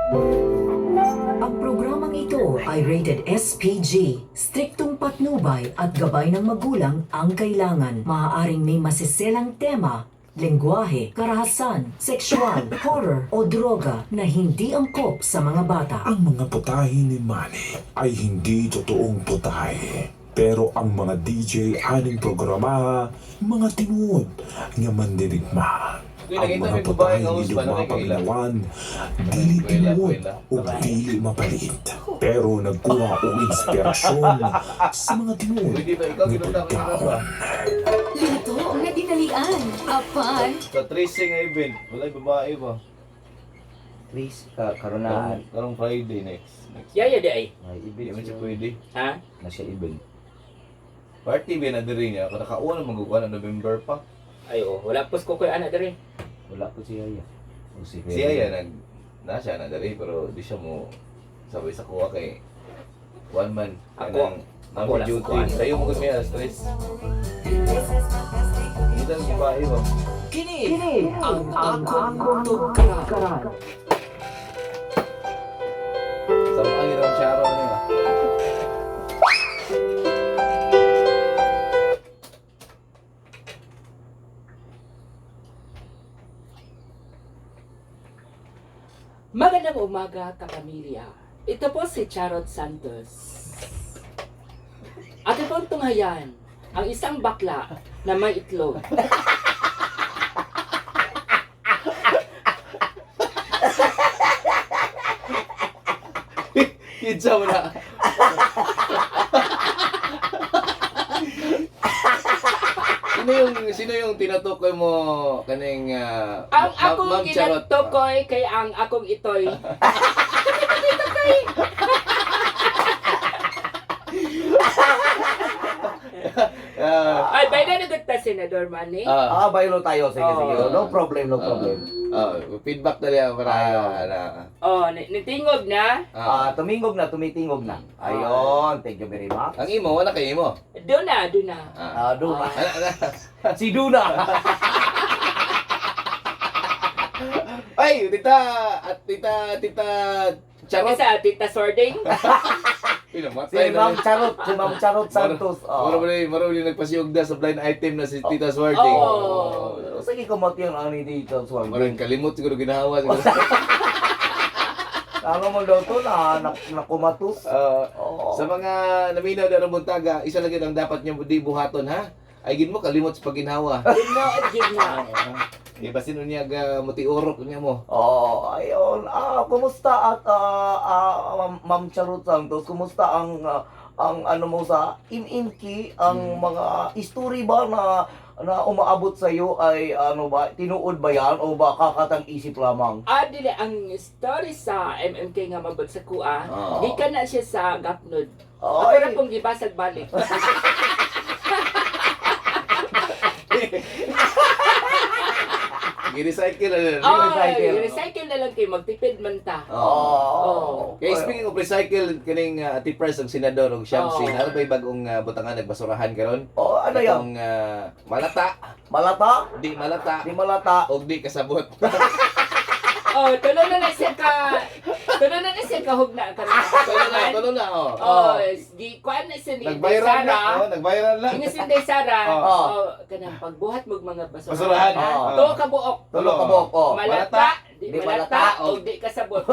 Ang programang ito ay rated SPG. Striktong patnubay at gabay ng magulang ang kailangan. Maaaring may masiselang tema, lengguwahe, karahasan, sexual, horror o droga na hindi angkop sa mga bata. Ang mga putahe ni Manny ay hindi totoong putahe. Pero ang mga DJ aning programa, mga tinuod nga mandirigma. Ang mga putahe ni Luma Panginawan, dili tinuod o dili mapalit. Pero nagkuha o inspirasyon sa mga tinuod nga pagkaon. Dito, na dinalian. Apan, Sa tracing nga event, walay babae ba? Please, karunaan. Karong Friday next. Yaya di ay. May Hindi ibig man siya pwede. Ha? na siya ibig. Party ba na diri niya? Kung nakauwan na magkukuha na November pa. Ay oh, wala pos ko koy anak diri. Wala po si Yaya. O si Siya yan, na siya na diri pero di siya mo sabay sa kuha kay one man. Ako Ako lang duty. kuhaan. Sa'yo mo kasi stress. Hindi lang babae ba? Kini ang akong tugkaran. Samaan yun ang Sharon niya. Magandang umaga, kapamilya. Ito po si Charot Santos. At itong tunghayan, ang isang bakla na may itlog. Kidsa mo na. Sino yung tinutukoy mo kaning Ang akong Ma'am Charot? ginatukoy kay ang akong itoy. Ay, bay na nagagta, Senador Manny. Bayro tayo. Sige, Oo. sige. No problem, no problem. Feedback na liya para Oh, nitingog na. Tumingog na, tumitingog na. Ayun, thank you very much. Ang imo, wala kay imo. Doon na, doon na. Duna. Ana. Si Duna. Ay, tita, at tita Charot Charot. sa Tita Sording. Si Matay Ma'am na. Charot, si Ma'am Charot Santos. Marami nagpasiyog na sa blind item na si Tita Swarding. Oh. Sige, kumati ang ani dito. Marami kalimot siguro ginawa siguro. Ano mo daw to na nakumatos? Sa mga naminaw na Buntaga, isa lang yun ang dapat niyo di buhaton ha. Ay gid mo kalimot sa pagginhawa. Gino at gino. Di ba sino niya mutiurok niya mo? Ayun. Kumusta at Ma'am Charot Santos, kumusta ang ano mo sa Imimki, ang mga history ba na umaabot sa iyo ay ano ba, tinuod ba yan o ba kakatang isip lamang? Dili ang story sa MMK nga mabag sa kuha. Oo. Di ka na siya sa gapnod. Ay. Ako na pong gibasag balik. Gi-recycle na lang. Recycle. Recycle na lang kayo, magtipid man ta. Oh. Kaya speaking of recycle, kining Ate Pres ang senador og Shamsi, Oo. ano ba yung bagong butangan nagbasurahan karon? Ano yan? Itong malata, Malata? di malata, Di malata. og di kasabot. Tulo na siya kahugna ka na. Tulo na, oh. Kuan na siya ni Nag-viral na, Sara. oh, nag-viral na. Ingat si Inday Sara. Oo. Kanang pagbuhat mo mga basurahan. Basurahan. Oo. Tulo ka buok. Tulo ka buok, oh. Malata, di Di malata, malata, o di kasabot.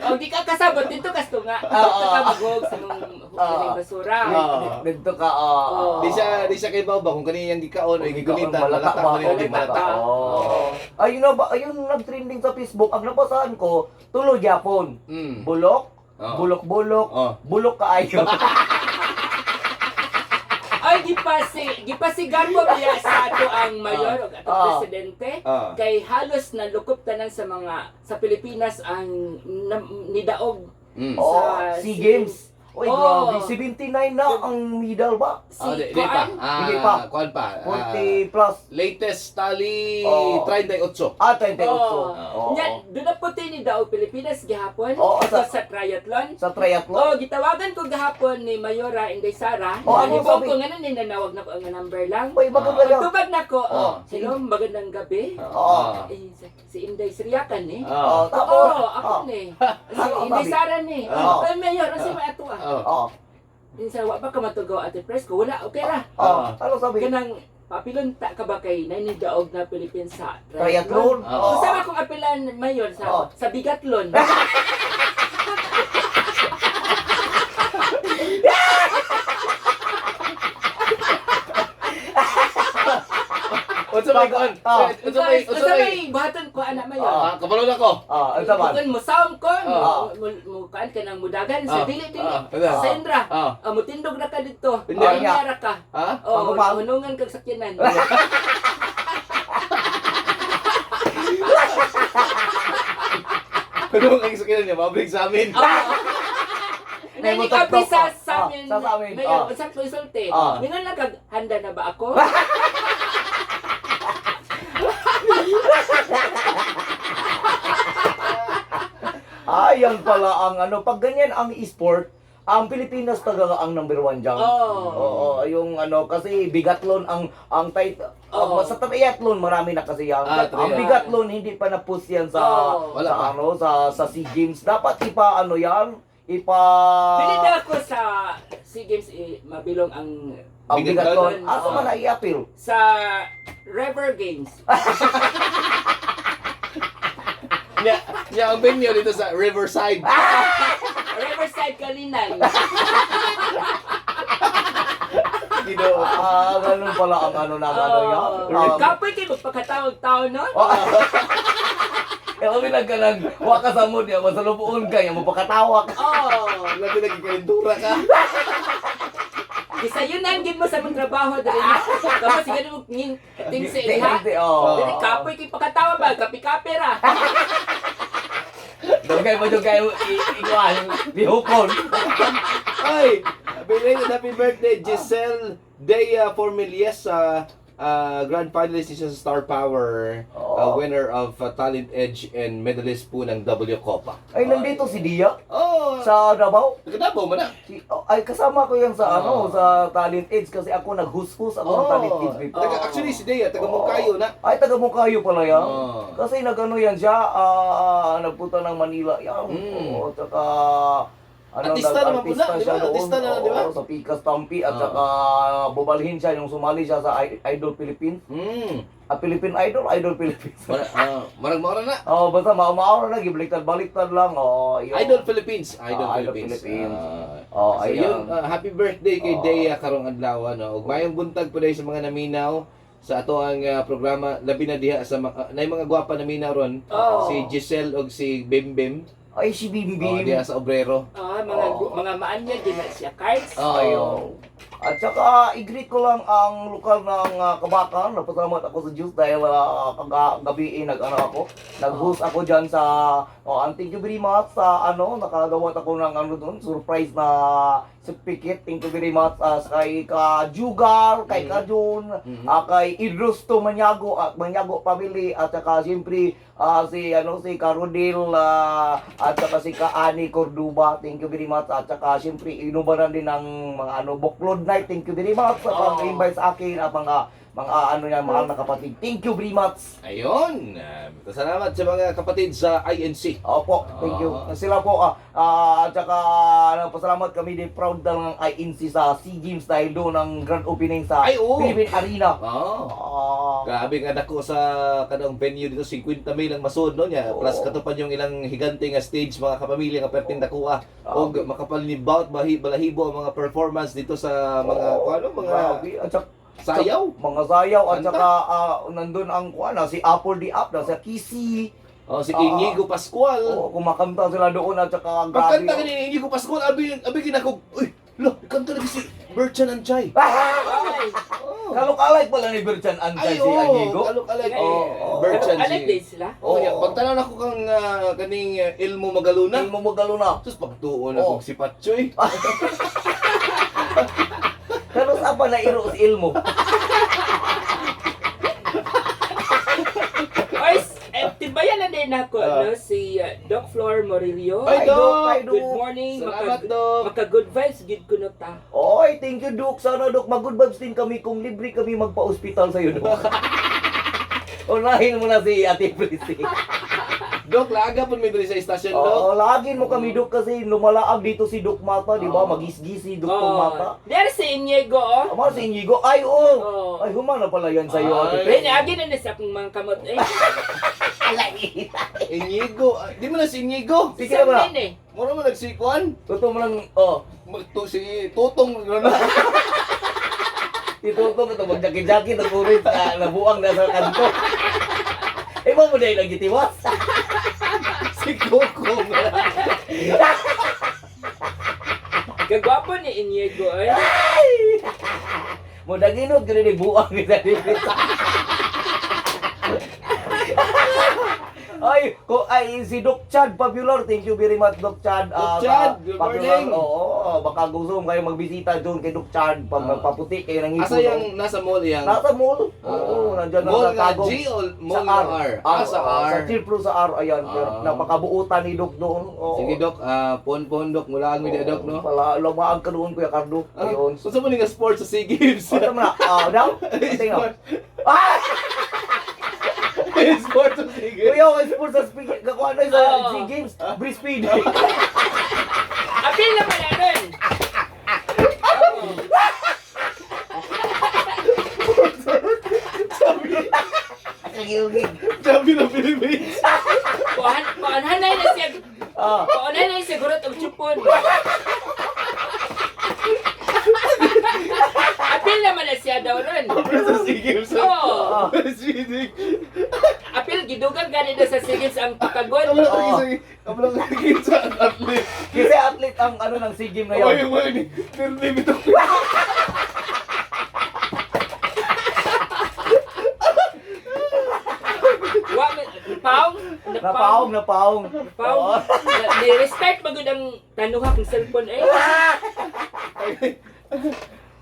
O di ka kasabot, dito kas tunga. Dito ka maghuhog sa mga basura. Dito ka, Oo. Di siya kay Baba kung kaniyang gikaon o gigunitan, malata ba? mo rin di malata. Ayun na ba, ayun nag-trending sa Facebook. Ang nabasahan ko, tulo Japon. Mm. Bulok, Oo. bulok-bulok, Oh. bulok kaayo. Ay, gipasigan mo biya sa ato ang mayor o ato presidente. Kay halos nalukop tanan sa Pilipinas ang nidaog Mm. Oh, sa SEA Games. Uy, Oh. grabe. 79 na ang medal ba? Di pa. Hindi pa. Kuan pa. 40 plus. Latest tally Oh. 38. 38. Oo. Nya, doon na po ni daw Pilipinas gihapon Oo, sa triathlon. Sa triathlon. Oh, gitawagan ko gahapon ni Mayora Inday Sara. Oh, ano Nalibog sabi? ko nga na ninanawag na ko ang number lang. Uy, maganda lang. Pagtubag na ko, Oh. hello, magandang gabi. Oo. Eh, si Inday Sriakan eh. Oo, Oo, tapos. ako ni. Si Ano, Inday sabi? Sara ni. Oo. Ay, Mayor, kasi may ato ah. Oo. Minsan, wa ba ka matugaw ate Presko? Wala, okay ra. Oo. Ano sabi? Kanang papilunta ka ba kay nanidaog na Philippines sa Triathlon? Kung saan akong apilan, Mayor, Oo. sa bigatlon. Unsa may kuan? Unsa may Sa may buhaton ko, anak Mayor. kabalo na ko. Ano sabi? Kung mo sound ko, Oo. mo kaan ka ng mudagan sa dili. Ano? Sa Indra, Ah. mutindog na ka dito. Hindi. Panyara ka. Ha? Oh, Pagpapal. hunungan kag sakyanan. Ano ang sakinan niya? Mabalik sa amin. May Nani motor kapi truck sa ka. amin. Sa amin. Mayor, unsa ko isulti? Ah. Mingon lang kag handa na ba ako? Yan pala ang ano, pag ganyan ang e-sport, ang Pilipinas talaga ang number 1 dyan. Oh. Oo, yung ano, kasi bigathlon ang Oo. sa triathlon marami na kasi yan. Ah, Ang triathlon. bigathlon hindi pa na-push yan sa Oo. Wala sa pa. ano, sa SEA Games. Dapat ipa ano yan, ipa Pili na ako sa SEA Games mabilong ang ang Bigathlon. bigathlon. Asa man na i-appeal? sa River Games. Niya ang venue dito sa Riverside. Riverside Kalinan. Ginoo. Ganun pala ang ano na ano yan. Kapoy kayo magpakatawag-tao nun? Kaya kami nagkanang waka sa mood niya, masalubuon ka, yung mapakatawak. Oh. Labi nagkikalindura ka. Isayunan gid mo sa mong trabaho dali na. Tapos siguro mo nging ting sa iha. Dili kapoy kay pakatawa ba kapi-kapi ra. Dugay mo dugay ikuan, bihukon. Ay! Belated happy birthday, Giselle Dea Formilies, grand finalist siya sa Star Power, winner of Talent Edge and medalist po ng W Copa. Ay, nandito si Dia Oh! sa Davao. Nagkadabaw mo na. Ay, kasama ko yan sa ano, sa Talent Edge kasi ako nag-huskus ako ng Talent Edge before. Actually, si Dea, taga Mungkayo na. Ay, taga Mungkayo pala yan. Oh. Kasi nag-ano yan siya, nagpunta ng Manila yan. Oo, tsaka Artista naman po na, nag-artista di siya ba? doon. Artista na, di ba? Oo, sa Picas Tampi at Oh. saka bubalhin siya, yung sumali siya sa Idol Philippines. Philippine Idol, Idol Philippines. Marag maura na. Basta maura na, gibaliktad-baliktad lang. Idol Philippines. Idol Idol Philippines. Philippines. So Ayan. yun, happy birthday kay Dea karong adlaw no. Ug mayong buntag po sa mga naminaw sa ato ang programa labi na diha sa mga gwapa naminaw ron. Oh. Si Giselle ug si Bim. Ay, si Bim Oh, Bim. diha sa Obrero. Mga maanya din na siya cards. Ayaw. At saka, i-greet ko lang ang lokal ng Kabakan. Napasalamat ako sa Diyos dahil kagabi nag-ano ako. Nag-host ako dyan sa thank you very much sa nakagawa ako ng doon, surprise na certificate. Thank you very much kay Ka Jugar, kay Ka Jun, kay Idrusto Manyago at Manyago family at saka siyempre si Carodil at saka si Ka Ani Corduba. Thank you very much at saka siyempre inubaran din ng mga Buklod Night. Thank you very much sa pag-invite sa akin at mga mahal na kapatid. Thank you very much. Ayun. Salamat sa mga kapatid sa INC. Opo, thank you. Sila po, at saka pasalamat kami din, proud ng INC sa SEA Games dahil doon ang grand opening sa Ay, oo. Philippine Arena. Grabe nga dako sa kanang venue dito 50 mil ang masud no niya. Oo. Plus katupad yung ilang higante nga stage mga kapamilya nga perting dakuha. Og makapalibawt balahibo ang mga performance dito sa mga mga Grabe. At saka, sayaw. mga sayaw at Kanta. saka nandun ang si Apple the Up, sa Kisi. Oh, si Inigo Pascual. Kumakanta sila doon at saka Pagkanta ka ni Inigo Pascual, abi kinakog. Uy, lo, kanta lagi si Berchan Anchay. Ay, Oh. Kalok-alay pala ni Berchan Angkay Ay, si Anigo. kalok-alay. Oo. Berchan Alam din si... sila. Oh, Oo. pagtanan ako kang kaning Ilmo Magaluna. Ilmo mo galo na. Tapos pagtuon Oo. ako si Patchoy. Pero sa pa na iro si Ilmo. Oy, tibayan na din ako, Ah. no? Si Doc Flor Morillo. Ay, Doc! Ay, Good morning. Salamat, Doc. Maka-good vibes, gid ko na ta. Oy, thank you, Dok. Sana, Dok, mag-good vibes din kami kung libre kami magpa-hospital sa'yo, Dok. Unahin mo na si Ate Prissy. Dok, laaga po may diri sa istasyon, Dok. Oo, lagin mo kami, Dok, kasi lumalaag dito si Dok Mata, di ba? Oo. Magis-gisi, Dok Mata. There si Inigo, oh. Ama si Inigo, ay, oo. Oo. Ay, humana pala yan sa'yo, Ate Ay. Rin, agi na sa akong mga kamot. Eh, Inigo. Di mo na si Inigo. Sige na ba? Isang din eh. Mura mo nagsikuan. Totoo mo lang, oh. Si Tutong. Ano? Titutong ito, magjaki-jaki, nagurit, nabuang na sa kanto. Eh, mo mo dahil nagitiwas. Si Kokong. Kagwapo ni Inigo, eh. Mo daginod, ganun yung buang ni Ate Prissy. Ay, si Doc Chad Popular. Thank you very much, Doc Chad. Doc Chad, good morning. Oo, baka gusto mo kayo magbisita doon kay Doc Chad. Pag magpaputi kayo ng ipon. Asa yung nasa mall yang? Nasa mall. Oo, nandyan na Mall nga natago. G o mall Sa nga R? Sa R. Sa Chilpro sa R, ayan. Ah. Napakabuutan ni Doc doon. Oo. Sige, Dok. Pon Dok. Mula ang media, Dok, no? Pala, lumaag ka doon, Kuya Cardo. Ayun. Kung saan mo nga sports sa SEA Games? Ano mo na? Daw? Tingnan. Ah! Sports sa SEA Games. Kuya, okay, sports sa speed. Kakuha na sa Oo. SEA Games. Breeze speed. Apil naman na rin. Sabi ng Philippines. Kuanhanay na siya. Ah. Kuanhanay na siya gurot og chupon. Apil naman na siya daw ron. Sa SEA Games. Oo. Breastfeeding. Apil gidugang gani na sa sigils ang pagkagod. Kamulang nagiging sa athlete. Kasi athlete ang ano ng SEA Games Ay, ngayon. yung mga ni Nirlim ito. Wa paong, Napaong, napaong. paong. Ni-restart magud ang tanuha kong cellphone eh.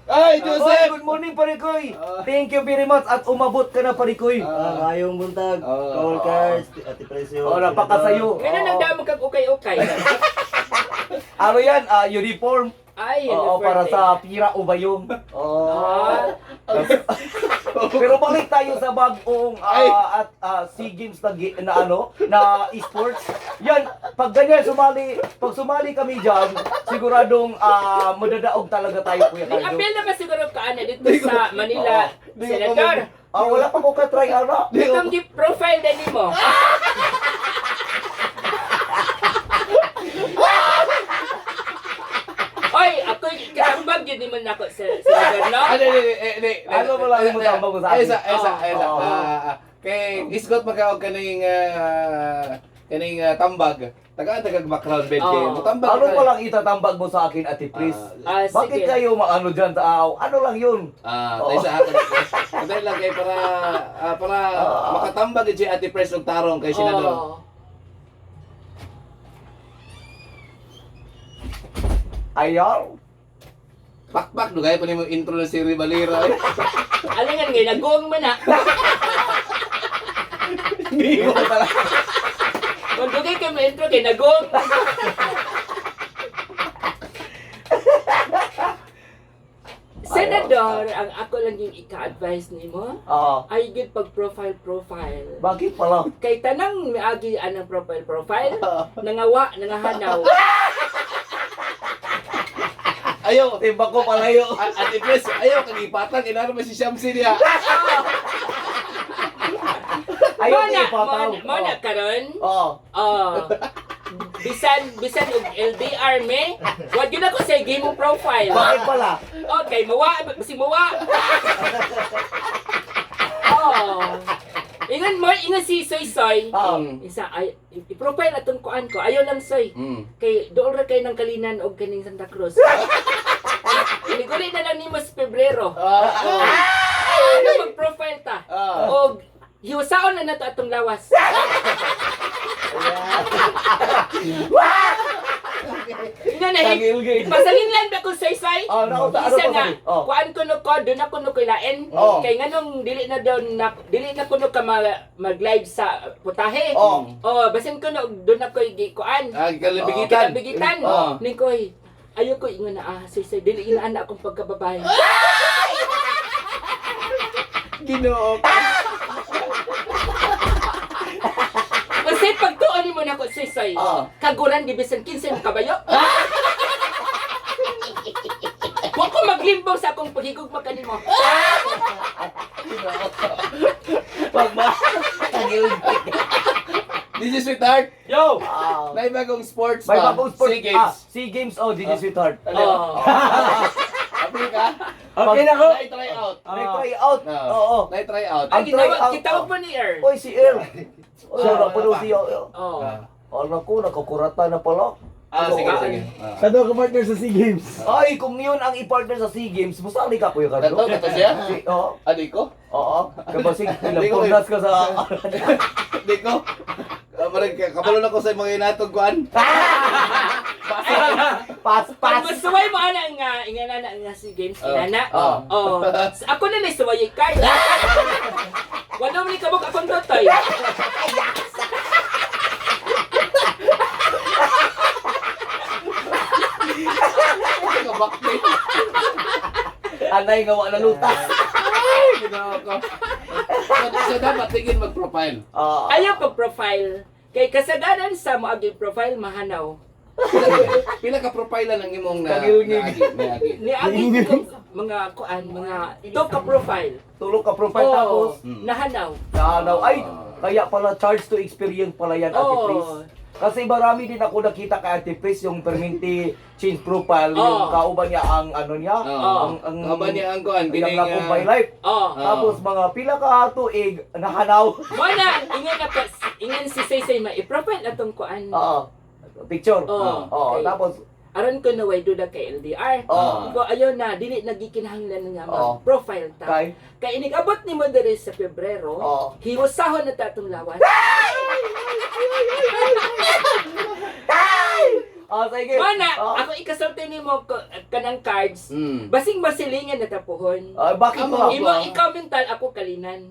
Ay, Oy, Joseph! good morning, Parikoy. Thank you very much at umabot ka na, Parikoy. Ngayong buntag, Ah. Call Cars, Ate Presyo. Oh, napakasayo. Kaya nagdamo kag ukay-ukay. Ano yan? Uniform. Ay, Oo, para sa Pira Ubayong. Ah, Pero balik tayo sa bagong Ay. SEA Games na esports. Yan, pag ganyan pag sumali kami diyan, siguradong madadaog talaga tayo, Kuya Cardo. apil naman siguro kaana dito sa Manila. Di ko Senator, Wala pa ko ka-try ana. itong profile din mo. Oy, ako kasambag yun naman ako sa gobyerno. Ano mo lang yung matambag mo sa akin? Esa. Oo. Kay isgot magkaog kaning tambag. Tagag background bed kay Oo. mutambag. Ano pa lang itatambag mo sa akin, Ate Pris? Bakit Sige. kayo maano dyan sa ano lang yun? Tayo sa akin. Katay lang kay para makatambag si Ate Pres og tarong kay senador. Oh. Ayaw. Pakpak dugay pa nimo intro ng si Rivalera. Alangan ngayon, nagong man ha. Hindi mo pala. Kung dugay kayo intro kay nagong. Senador, ang ako lang yung ika-advise nimo. Ay good pag profile. Bakit pala? Kay tanang miagi anang profile, nangawa, nangahanaw. Ayaw. Timbak ko palayo. Ate Pres, ayaw kagipatan inano man si Shamsi niya. Ayaw ko ipataw. Mo na karon. Oo. Bisan og LDR me, wag yun ako sa game mo profile. Bakit pala? Okay, mawa, si mawa. Oh. Ingon si Soy. Isa ay i-profile atong kuan ko. Ayaw lang Soy. Kay dool ra kay nang kalinan og kaning Santa Cruz. Iniguli na lang nimo sa Pebrero. hiusaon na nato atong lawas. Ina na pasalin lang ba kung say-say? Nauta, ano Isa pa nga, sabi? Oh. kuan kuno ko, doon ako no kilain. Oh. Kay nganong dili na kuno ka mag-live sa putahe. Oh. Oh, basin kuno doon ako gikuan. Kalabigitan. Bigitan. Oh. Ning koy, ayo ko ingon na say-say dili ina akong pagkababae. Ginoo. Kasi pagtuon mo na ko say-say. Oh. Kaguran di bisan 15 mo kabayo. Wa ko maglimbong sa akong paghigugma kanimo. Wag ba? Tagil. This is sweetheart. Yo. May bagong sports May ba? bagong sport. SEA Games. SEA Games. Oh, DJ Sweetheart. Oh. Apil ka? Okay na ko. Try out. May try out. No. Oo. Try out. Ay, Ang try out, kitawag mo ni Earl. Oy, si Earl. Siya na puno siya. Oh. Alam ko, nakakurata na pala. Sige, Oo. sige. Sa daw ka partner sa SEA Games. Ay, kung yun ang i-partner sa SEA Games, musali ka, Kuya Carlo. Tato, kato siya? Oo. Adi ko? Oo. Kabasig, Hindi ko, ilang ka sa... Di ko. Parang kabalo na ko sa mga inatog kuan. Pass. Mas suway mo ana nga ingana na nga si games inana. Oh. Oh. Ako na lang suway kay. Wala man kabuk akong totoy. Kabakti. Anay nga wala lutas. Ginoo ko. So dapat tingin mag-profile. Ayaw pag-profile. Kay kasagaran sa mo agi profile mahanaw. Pila ka profile lang imong na Kagilngig. naagi. Ni agi ko mga kuan mga to ka profile. Tulog ka profile tapos. Nahanaw. Naanaw. Ay, kaya pala charge to experience pala yan, Ate Pris. Kasi marami din ako nakita kay Ate Pris yung permanente change profile, yung kauban niya ang ano niya, ang Kauban niya ang kuan, bilang kining, na by life. Oh. Tapos mga pila ka tuig nahanaw. Mana ingon na pas ingon si Saysay ma i-profile atong kuan. Oo. Picture. Oo. Oo. Okay. Tapos Aron ko na way duda kay LDR. Ko ayon na dili nagikinahanglan nga mag-profile ta. kay Kay inigabot ni mo diri sa Pebrero, hiwasahon na ta atong lawas. sige. Mana, ako ikasulti nimo kanang cards. Basing masilingan na tapuhon. Bakit mo? Imo ikaw mental, ako kalinan.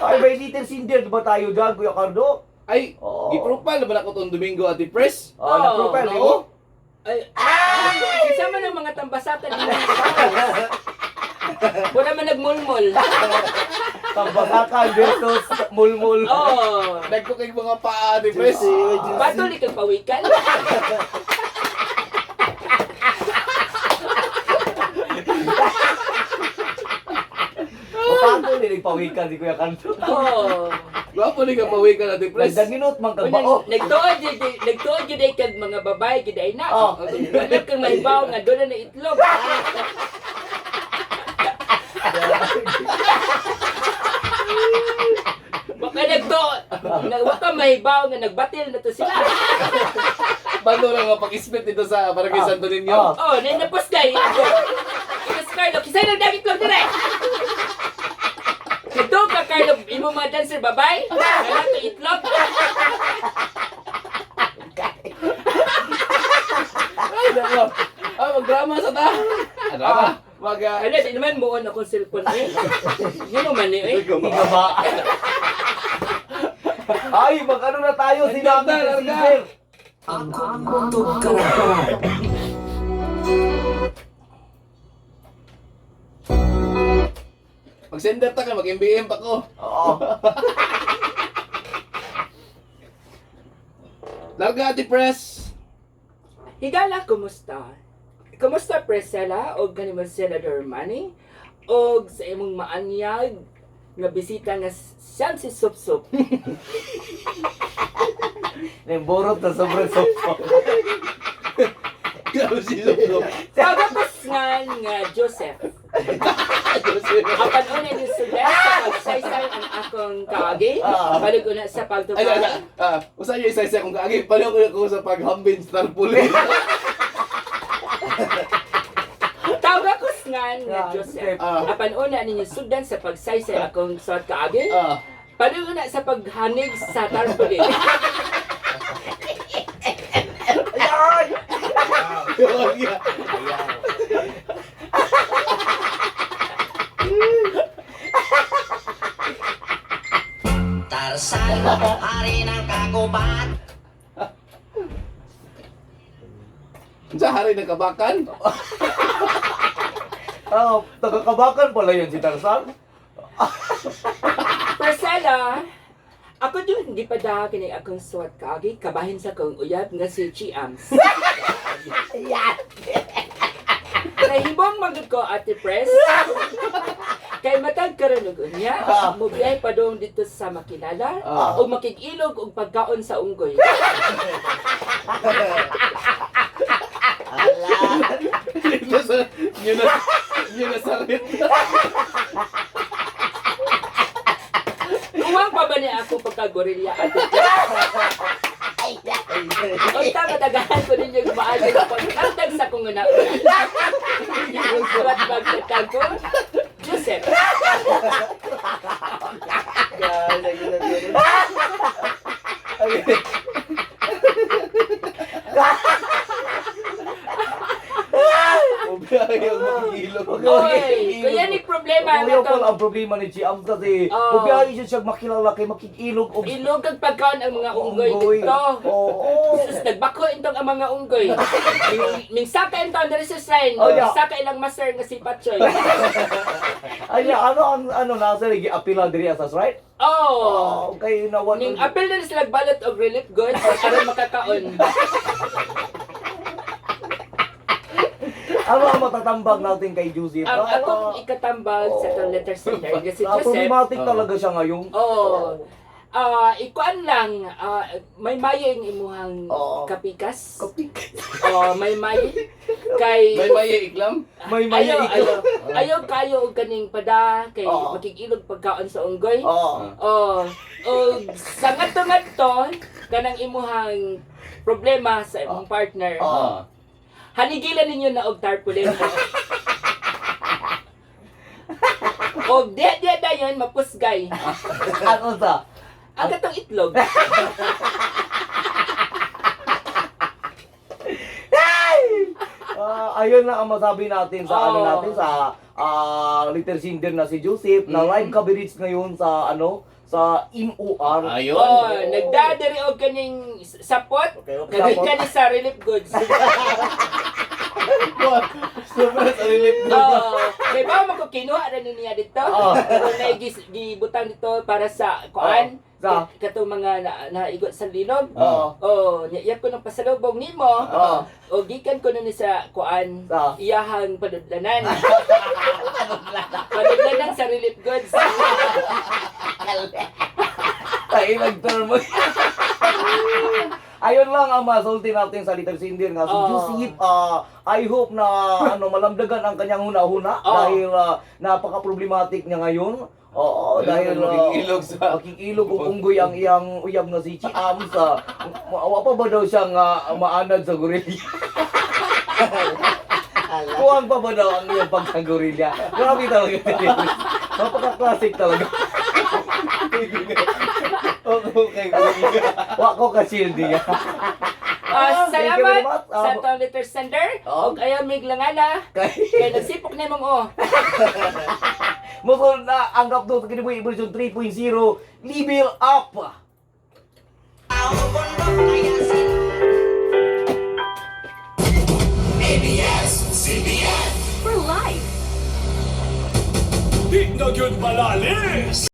Ay, may little cinder ba tayo dyan, Kuya Cardo? Ay, gi-profile na ba ako tong Domingo Ate Pres? Na-profile Oo. mo? Ay, kasama ng mga tambasatan nila. Wala man nagmulmul. Tambasakan versus mulmul. Oh. Nagko kay mga paa Ate Pres. Patuloy kang pawikan. Paano nilagpawikan si Kuya Cardo? Oh. Gwapo ni ka pawikan Ate Pres. Nagdaginot man kang bao. Nagtuod gid ay kag mga babae gid ay na. Wala kang mahibaw nga doon na itlog. Baka wala kang mahibaw nga nagbatil na to sila. Bando lang nga pag-split dito sa Barangay Santo Niño. Oh, napos kay. Ikas Carlo, kisay nang dagit lang dire. Ito ka Carlo, imo mga dancer babay. Wala to itlog. Ay, nako. Mag-drama sa ta. Drama. Ala, di naman muon akong cellphone eh. Yun naman eh. Higa ba? Ay, mag-ano na tayo, sinabi Larga, si larga. Sir. Ang kumbutog karakter. Mag-sender ta ka, mag-MBM pa ko. Oo. Larga Ate Pres. Higala, kumusta? Kumusta Priscilla o ganimo Senador Manny? O sa imong maanyag nga bisita nga siyang si Sup Sup. Nemborot na sobrang sopo. Grabe si Sup. Pagkapos nga Joseph. Apan una ni sulat sa pagsaysay ang akong kaagi. Balik una sa pagtukar. Ay, usa niyo isa-isa kung kaagi. Paliw ko sa paghambin sa tarpulin. kaugalingon nga Joseph. Ah. Apan una ninyo sudan sa pagsaysay akong suot kaagi. Ah. Paano na sa paghanig sa tarpaulin. Ay! Tarzan, hari ng kagubat. Sa hari ng kabakan? Taga-Kabakan pala yan si Tarzan. Priscilla, ako doon hindi pa dahil kini akong suot kaagi. Kabahin sa kong uyab nga si Chiams. Yan! Nahibong magod ko, Ate Pres. Kay matag karanugon niya, mubiyay pa doon dito sa makilala, o makikilog og pagkaon sa unggoy. Yun na sakit. Uwang pa ba niya ako pagkagorilya, Ate Pres? O tama, tagahan ko ninyo yung maaga na pagkatag sa kong una-una. Yung surat pagkatag ko, Joseph. Ayaw makikilog. Oy, kaya ni problema Kuya na pala to. ang problema ni Chiam kasi Oo. mabiyahe siya makilala kay makikilog og Ilog ang pagkaon ang mga unggoy unggoy. dito. Oo. Sus, nagbako intong ang mga unggoy. Mingsaka intong dari sa sign. Oh, yeah. Saka ilang master nga si Patchoy. Ay, ano nasa lagi apila diri asas, right? Oh. Okay, nawan. Ning apel na sila balot og relief goods aron makakaon. Ano ang matatambag natin kay Juicy? Ang akong ikatambag sa itong letter center nga si Joseph. Problematic talaga siya ngayon. Oo. Ikuan lang, may mayo yung imuhang Oo. kapikas. Kapik. May mayo. Kay May maya iklam? May maya ayaw kayo og kaning pada kay Oo. makikilog pagkaon sa unggoy. Oo. O sa ngadto kanang imuhang problema sa imong partner. Oo. Hanigilan ninyo na og tarpaulin. Og diya dayon mapusgay. Ano sa? Ang katong itlog. Ayun na ang masabi natin sa ano Oo. natin sa Little Cinder na si Joseph na live coverage ngayon sa sa MOR. Ayun. Nagdadiri og kaning sapot. Okay. Kani kani sa relief goods. Super sa relief. Kay ba mo ko kinuha ra niya dito. Oo. Pero gibutang dito para sa kuan. Sa? Katong mga naigot sa linog. Oo. Iyap ko ng pasalubong nimo. Oo. O gikan ko na ni sa kuan. Sa? Iyahang padudlanan. Padudlanan sa relief goods. Tayo nag-turn mo. Ayun lang ang masulti natin sa Little Cinder nga si Oo. Joseph. I hope na malamdagan ang kanyang huna-huna Oo. dahil napaka-problematic niya ngayon. Oo, dahil makikilog sa... makikilog o unggoy ang iyang uyab na si Chiam sa maawa pa ba daw siyang maanad sa gorilya? Kuwang pa ba daw ang iyong pagka-gorilya? Grabe talaga. Napaka-classic talaga. Okay. Wako ka shield niya. Thank you very Salamat much. sa itong letter sender. Oo. Og ayaw mig langana. Kaya nagsipok na mong Mukul na anggap doon sa kinibuhi version 3.0 level up. Ang bundok ayasin. For life. Di na gyud malalis!